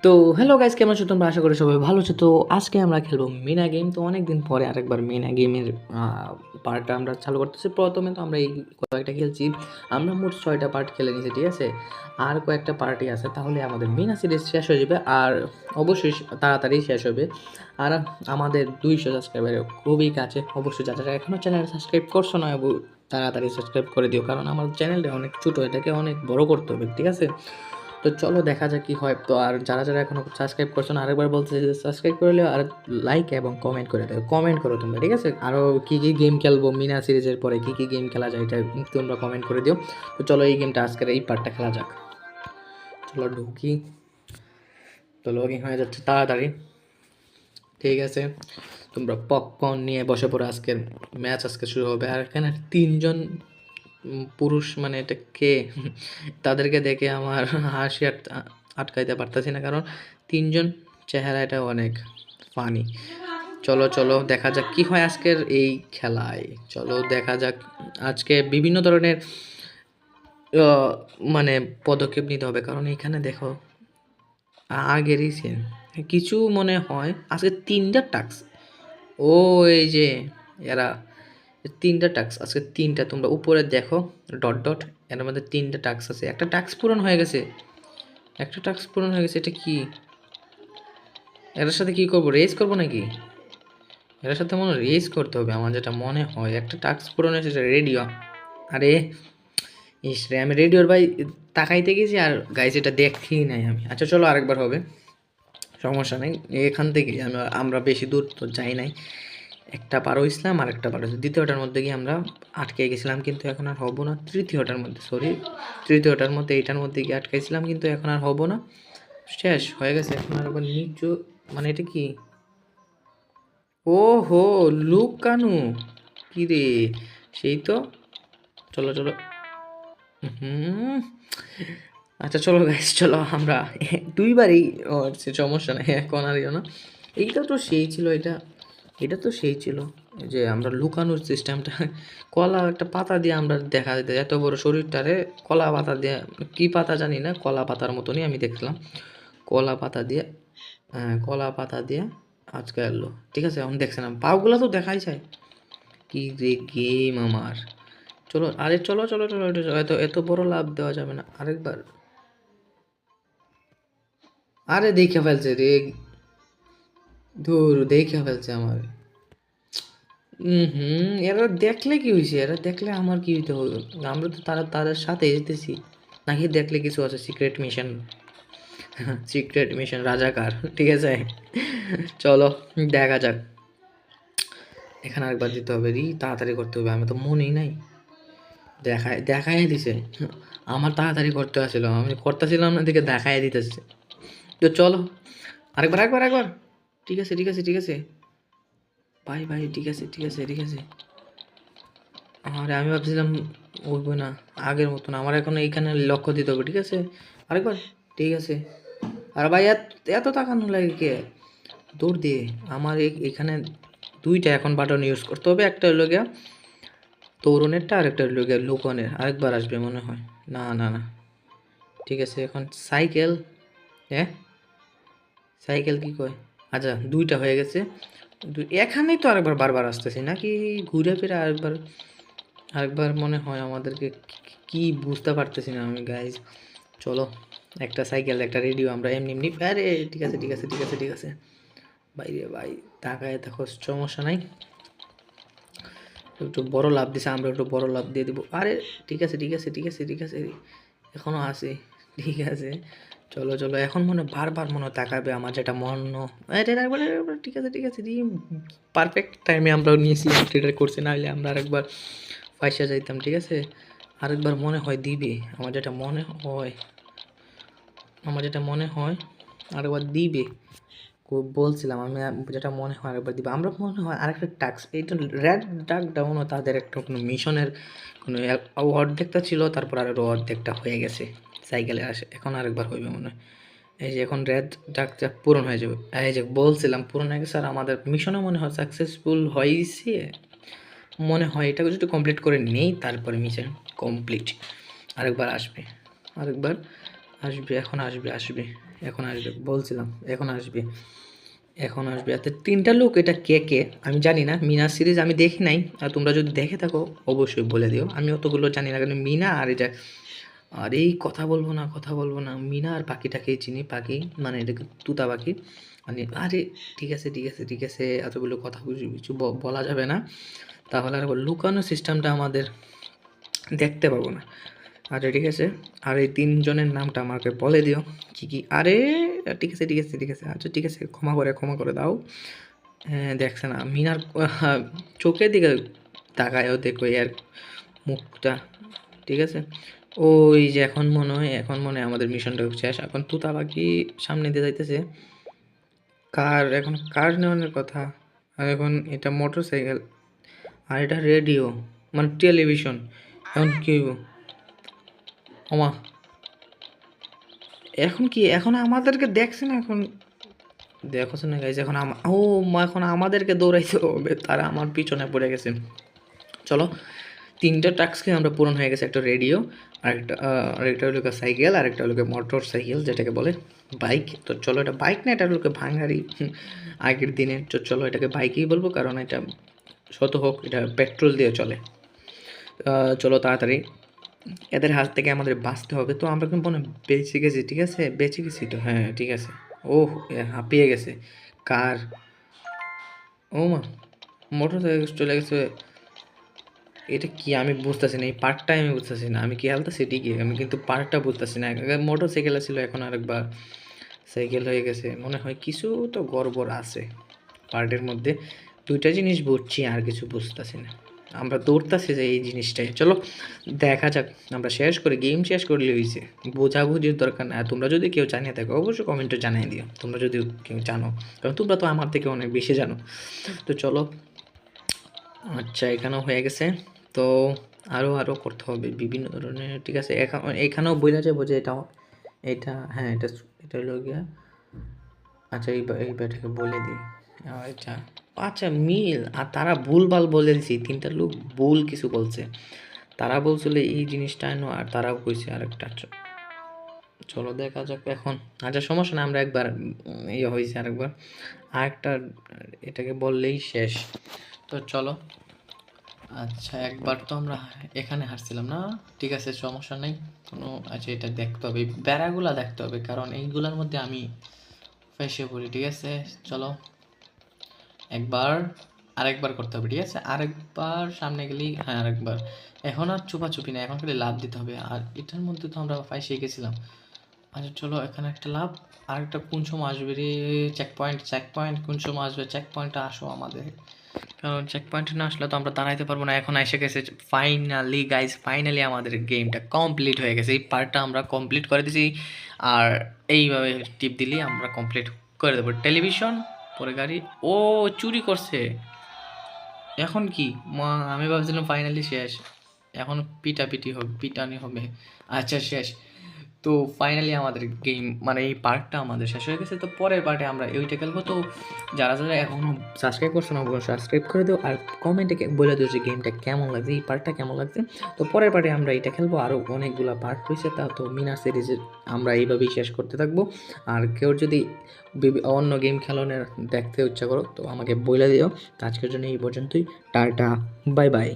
তো hello guys, কেমন আছো তোমরা? আশা করি সবাই ভালো আছো। তো আজকে আমরা খেলবো মিনা গেম। তো অনেক দিন পরে আরেকবার মিনা গেমের পার্টটা আমরা চালু করতেছি। প্রথমে তো আমরা এই কয়েকটা খেলছি, আমরা মোট 6টা পার্ট খেলে নিয়েছি, ঠিক আছে। আর কয়েকটা পার্টি আছে, তাহলে আমাদের মিনা সিরিজ শেষ হয়ে যাবে, আর অবশ্যই তাড়াতাড়ি শেষ হবে। আর আমাদের 200 সাবস্ক্রাইবারের খুবই কাছে। অবশ্যই যারা এখনও চ্যানেল সাবস্ক্রাইব করছো না, তাড়াতাড়ি সাবস্ক্রাইব করে দিও, কারণ আমার চ্যানেলটা অনেক ছোটো, এটাকে অনেক বড় করতে হবে, ঠিক আছে। তো চলো দেখা যাক কী হয়। তো আর যারা এখনও সাবস্ক্রাইব করছো না, আরেকবার বলতে যে সাবস্ক্রাইব করলেও আর লাইক এবং কমেন্ট করে দেবে, কমেন্ট করো তোমরা, ঠিক আছে। আরও কী কী গেম খেলবো মিনা সিরিজের পরে, কী কী গেম খেলা যায় এটা তোমরা কমেন্ট করে দিও। তো চলো এই গেমটা আজকের এই পার্টটা খেলা যাক। চলো ঢুকি। তো লগইন হয়ে যাচ্ছে তাড়াতাড়ি, ঠিক আছে। তোমরা পপকর্ন নিয়ে বসে পড়ো, আজকের ম্যাচ আজকে শুরু হবে। আর এখানে 3জন পুরুষ, মানে এটা কে? তাদেরকে দেখে আমার হাসি আটকাইতে পারতেছি না, কারণ 3জন চেহারা, এটা অনেক ফানি। চলো চলো দেখা যাক কি হয় আজকের এই খেলায়। চলো দেখা যাক। আজকে বিভিন্ন ধরনের মানে পদক্ষেপ নিতে হবে, কারণ এখানে দেখো আগেরই সেম কিছু মনে হয়। আজকে 3টা টাস্ক, ও এই যে এরা 3টা টাস্ক, আজকে 3টা। তোমরা উপরে দেখো ডট ডট, এর মধ্যে 3টা টাস্ক আছে। একটা টাস্ক পূরণ হয়ে গেছে, একটা টাস্ক পূরণ হয়ে গেছে। এটা কি? এর সাথে কি করব? রেস করব নাকি? এর সাথে মনে হয় রেস করতে হবে আমার যেটা মনে হয়। একটা টাস্ক পূরণ হয়েছে, রেডিও। আরে ইস রে, আমি রেডিওর ভাই তাকাইতে গেছি, আর গাইজ এটা দেখেই নাই আমি। আচ্ছা চলো আরেকবার হবে, সমস্যা নেই। এখান থেকে আমরা বেশি দূর তো যাই নাই, একটা পার হইছিলাম আর একটা পার হয়েছে। দ্বিতীয়টার মধ্যে গিয়ে আমরা আটকে গেছিলাম, কিন্তু এখন আর হবো না। তৃতীয়টার মধ্যে, সরি, তৃতীয়টার মধ্যে, এইটার মধ্যে গিয়ে আটকাইছিলাম, কিন্তু এখন আর হবো না, শেষ হয়ে গেছে। এখন আর আবার নিচু, মানে এটা কি? ও হো, লুকানু, কি রে? সেই তো। চলো চলো। হুম, আচ্ছা চলো গাইস, চলো আমরা দুইবারই সমস্যা নেই, এখন আর না। এইটা তো সেই ছিল, এটা এটা তো সেই ছিল যে আমরা লুকানোর সিস্টেমটা, কলা একটা পাতা দিয়ে আমরা দেখা যেত, এত বড় শরীরটারে কলা পাতা দিয়ে, কি পাতা জানি না, কলা পাতার মতনই আমি দেখলাম, কলা পাতা দিয়ে, হ্যাঁ কলা পাতা দিয়ে আজকে এলো, ঠিক আছে। এখন দেখছিলাম পাগুলা তো দেখাই যায়। কি রে গেম আমার। চলো আরে চলো চলো চলো, এত এত বড় লাভ দেওয়া যাবে না আরেকবার। আরে দেখে ফেলছে রে, ধুর দেখে ফেলছে আমার। এরা দেখলে কি হয়েছে? এরা দেখলে আমার কি হইতে হবে? আমরা তো তাদের সাথে যেতেছি, নাকি দেখলে কিছু আছে সিক্রেট মিশন? সিক্রেট মিশন রাজাকার, ঠিক আছে। চলো দেখা যাক। এখানে আরেকবার দিতে হবে রি, তাড়াতাড়ি করতে হবে, আমি তো মনেই নাই। দেখাই দিছে, আমার তাড়াতাড়ি করতে আসছিল, আমি করতেছিলাম না, দিকে দেখাই দিতেছে। তো চলো আরেকবার একবার একবার, ঠিক আছে ঠিক আছে ঠিক আছে ভাই ভাই, ঠিক আছে ঠিক আছে ঠিক আছে। আরে আমি ভাবছিলাম উঠবে না আগের মতন, আমার এখন এইখানে লক্ষ্য দিতে হবে, ঠিক আছে। আরেকবার, ঠিক আছে। আর ভাই এত এত তাকানো লাগে কে? দৌড় দিয়ে আমার এখানে 2টা এখন বাটন ইউজ করতে হবে, একটা হলো গিয়া তরুণেরটা, আর একটা হলো গিয়া লুকনের। আরেকবার আসবে মনে হয়, না না না, ঠিক আছে। এখন সাইকেল, হ্যাঁ সাইকেল কি কয়? আচ্ছা 2টা হয়ে গেছে। এখানেই তো আরেকবার বারবার আসতেছি নাকি? ঘুরে ফিরে আরেকবার, আরেকবার মনে হয় আমাদেরকে, কি বুঝতে পারতেছি না আমি গাইজ। চলো একটা সাইকেল একটা রেডিও আমরা এমনি এমনি, আরে ঠিক আছে ঠিক আছে ঠিক আছে ঠিক আছে ভাই রে ভাই, তাকায় দেখো, সমস্যা নাই। একটু বড় লাভ দিছে, আমরা একটু বড় লাভ দিয়ে দিব। আরে ঠিক আছে ঠিক আছে ঠিক আছে ঠিক আছে, এখনও আছে, ঠিক আছে। চলো চলো, এখন মনে বারবার মনে তাকাবে আমার, যেটা মন, আরে একবার ঠিক আছে ঠিক আছে, পারফেক্ট টাইমে আমরা নিয়েছি, ট্রেডার করছি, না হলে আমরা আরেকবার পয়সা যাইতাম, ঠিক আছে। আরেকবার মনে হয় দিবে, আমার যেটা মনে হয়, আমার যেটা মনে হয় আরেকবার দিবে। বলছিলাম আমি, যেটা মনে হয় আরেকবার দিবে। আমরা মনে হয় আরেকটা টাস্ক, এইটা রেড ডাকটা মনে হয় তাদের একটা কোনো মিশনের কোনো অর্ধেকটা ছিল, তারপর আরও অর্ধেকটা হয়ে গেছে সাইকেলে আসে, এখন আরেকবার হইবে মনে হয়। এই যে এখন রেড ডাকটা পূরণ হয়ে যাবে, এই যে বলছিলাম পূরণ হয়ে গেছে। আর আমাদের মিশনও মনে হয় সাকসেসফুল হয়েছে মনে হয়। এটাকে যদি কমপ্লিট করে নেই, তারপরে মিশন কমপ্লিট। আরেকবার আসবে, আরেকবার আসবে, এখন আসবে আসবে, এখন আসবে বলছিলাম, এখন আসবে, এখন আসবে। এতে ৩টা লোক, এটা কে, কে আমি জানি না। মিনা সিরিজ আমি দেখি নাই। আর তোমরা যদি দেখে থাকো অবশ্যই বলে দিও। আমি অতগুলো জানি না, কারণ মিনা আর এটা, আর এই কথা বলবো না, কথা বলবো না। মিনা আর পাখিটাকেই চিনি, পাখি মানে এটাকে তুতা পাখি। মানে আরে ঠিক আছে, ঠিক আছে, ঠিক আছে, এতগুলো কথা কিছু বলা যাবে না, তাহলে আর লুকানো সিস্টেমটা আমাদের দেখতে পাবো না। আচ্ছা ঠিক আছে, আর এই ৩ জনের নামটা আমাকে বলে দিও কি কি। আরে ঠিক আছে, ঠিক আছে, ঠিক আছে, আচ্ছা ঠিক আছে, ক্ষমা করে দাও। হ্যাঁ দেখছে না মিনার চোখের দিকে তাকায়ও, দেখো এর মুখটা। ঠিক আছে, ওই যে এখন মনে হয়, এখন মনে হয় আমাদের মিশনটা শেষ। এখন তুতা পাখি সামনে দিয়ে যাইতেছে। কার, এখন কার নেওয়ার কথা? আর এখন এটা মোটর সাইকেল, আর এটা রেডিও মানে টেলিভিশন। এখন কি হইব? ওমা, এখন কি, এখন আমাদেরকে দেখছে না? এখন দেখোছ না গাইজ, এখন ও মা, এখন আমাদেরকে দৌড়াইতে হবে, তারা আমার পিছনে পড়ে গেছে। চলো, ৩টা টাস্কে আমরা পূরণ হয়ে গেছে। একটা রেডিও, আরেকটা হলো সাইকেল, আরেকটা হলো মোটর সাইকেল যেটাকে বলে বাইক। তো চলো, এটা বাইক না, এটা হলো ভাঙারি আগের দিনে। তো চলো এটাকে বাইকই বলবো, কারণ এটা শত হোক এটা পেট্রোল দিয়ে চলে। চলো তাড়াতাড়ি, এদের হাত থেকে আমাদের বাঁচতে হবে। তো আমরা কিন্তু মনে হয় বেঁচে গেছি, ঠিক আছে, বেঁচে গেছি তো, হ্যাঁ ঠিক আছে। ওহ, হাঁপিয়ে গেছে কার। ও মা, মোটর সাইকেল চলে গেছে। এটা কি আমি বুঝতেছি না, এই পার্টটাই আমি বুঝতেছি না। আমি কি খেলতেছি ঠিকই, আমি কিন্তু পার্টটা বুঝতেছি না। মোটর সাইকেল ছিল, এখন আরেকবার সাইকেল হয়ে গেছে। মনে হয় কিছু তো গড়বড় আছে পার্টের মধ্যে। 2টা জিনিস বুঝছি, আর কিছু বুঝতেছি না। আমরা দৌড়তেছি যে এই জিনিসটাই। চলো দেখা যাক, আমরা শেষ করে গেম শেষ করলে হয়েছে, বোঝাবুঝির দরকার না। তোমরা যদি কেউ জানিয়ে থাকো অবশ্যই কমেন্টে জানিয়ে দিও, তোমরা যদি কেউ জানো, কারণ তোমরা তো আমার থেকে অনেক বেশি জানো। তো চলো, আচ্ছা এখানেও হয়ে গেছে। তো আরও করতে হবে বিভিন্ন ধরনের। ঠিক আছে, এখানেও বোঝা যাবো যে এটা হ্যাঁ, এটা হলো গিয়া। আচ্ছা এই ব্যাটাকে বলে দিই। আচ্ছা, আচ্ছা মিল, আর তারা ভুলভাল বলে দিছি। 3টা লোক ভুল কিছু বলছে, তারা বলছিল এই জিনিসটা এনো, আর তারাও কইছে আরেকটা। চলো দেখা যাক এখন। আচ্ছা সমস্যা না, আমরা একবার ইয়ে হয়েছে আরেকবার, আরেকটা এটাকে বললেই শেষ। তো চলো, আচ্ছা একবার তো আমরা এখানে হারছিলাম না, ঠিক আছে সমস্যা নেই কোনো। আচ্ছা এটা দেখতে হবে, বেড়াগুলা দেখতে হবে, কারণ এইগুলার মধ্যে আমি ফেসে পড়ি। ঠিক আছে চলো, একবার আরেকবার করতে হবে। ঠিক আছে, আরেকবার সামনে গেলেই, হ্যাঁ আরেকবার। এখন আর চুপাচুপি না, এখন খালি লাভ দিতে হবে। আর এটার মধ্যে তো আমরা ফাইসে গেছিলাম। আচ্ছা চলো, এখানে একটা লাভ। আরেকটা কোন সময় আসবে রে? চেক পয়েন্ট কোন সময় আসবে? চেক পয়েন্টটা আসো আমাদের, কারণ চেক পয়েন্টে না আসলে তো আমরা দাঁড়াইতে পারবো না। এখন এসে গেছে ফাইনালি গাইজ, ফাইনালি আমাদের গেমটা কমপ্লিট হয়ে গেছে। এই পার্টটা আমরা কমপ্লিট করে দিয়েছি, আর এইভাবে টিপ দিলেই আমরা কমপ্লিট করে দেবো। টেলিভিশন, পরে গাড়ি। ও চুরি করছে, এখন কি? আমি ভাবছিলাম ফাইনালি শেষ, এখন পিটাপিটি হবে, পিটানি হবে। আচ্ছা শেষ। তো ফাইনালি আমাদের গেম মানে এই পার্টটা আমাদের শেষ হয়ে গেছে। তো পরের পার্টে আমরা ওইটা খেলবো। তো যারা যারা এখনও সাবস্ক্রাইব করছো না অবশ্যই সাবস্ক্রাইব করে দিও, আর কমেন্টে বলে দিও যে গেমটা কেমন লাগছে, এই পার্টটা কেমন লাগছে। তো পরের পার্টে আমরা এটা খেলবো, আরও অনেকগুলো পার্ট রয়েছে। তা তো মিনা সিরিজের আমরা এইভাবেই শেষ করতে থাকবো। আর কেউ যদি অন্য গেম খেলানোর দেখতে ইচ্ছা করো তো আমাকে বলে দিও। তো আজকের জন্য এই পর্যন্তই, টাটা, বাই বাই।